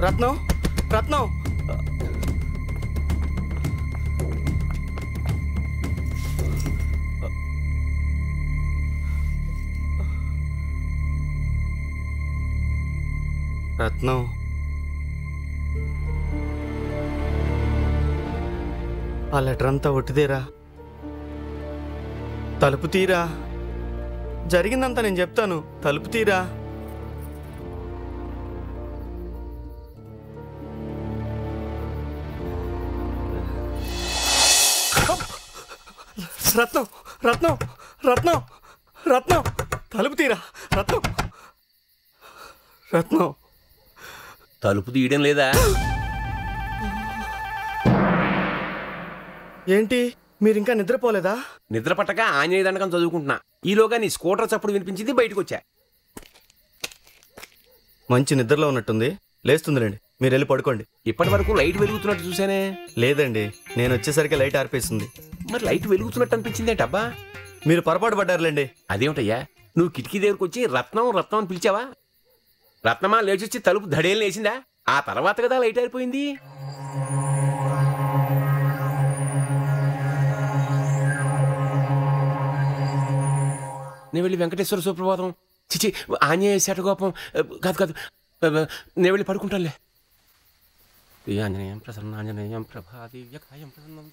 రత్నం రత్నం రత్నం ఆ లెటర్ అంతా ఒట్టిదేరా? తలుపు తీరా, జరిగిందంతా నేను చెప్తాను. తలుపు తీరా. రత్నం రత్నం రత్నం రత్నం తలుపు తీరా. రత్నం రత్నం తలుపు తీయడం లేదా? ఏంటి మీరు ఇంకా నిద్రపోలేదా? నిద్ర పట్టక ఆంజనేయ దండకం చదువుకుంటున్నా. ఈలోగా నీ స్కూటర్ చప్పుడు వినిపించింది, బయటకు వచ్చా. మంచి నిద్రలో ఉన్నట్టుంది, లేస్తుందిలేండి. మీరు వెళ్ళి పడుకోండి. ఇప్పటి వరకు లైట్ వెలుగుతున్నట్టు చూసానే. లేదండి, నేను వచ్చేసరికి లైట్ ఆర్పేసింది. మరి లైట్ వెలుగుతున్నట్టు అనిపించిందేటబ్బా? మీరు పొరపాటు పడ్డారులేండి. అదేమిటయ్యా, నువ్వు కిటికీ దగ్గరకు వచ్చి రత్నం రత్నం అని పిలిచావా? రత్నమా లేచొచ్చి తలుపు ధడేలు వేసిందా? ఆ తర్వాత కదా లైట్ ఆరిపోయింది. నేను వెళ్ళి వెంకటేశ్వర సుప్రభాతం, చిచి ఆంజనేయ శటగోపం కాదు కాదు, నేను వెళ్ళి పడుకుంటానులే. ఆంజనేయం ప్రసన్న ఆంజనేయం ప్రభాదివ్యకాయం ప్రసన్నం.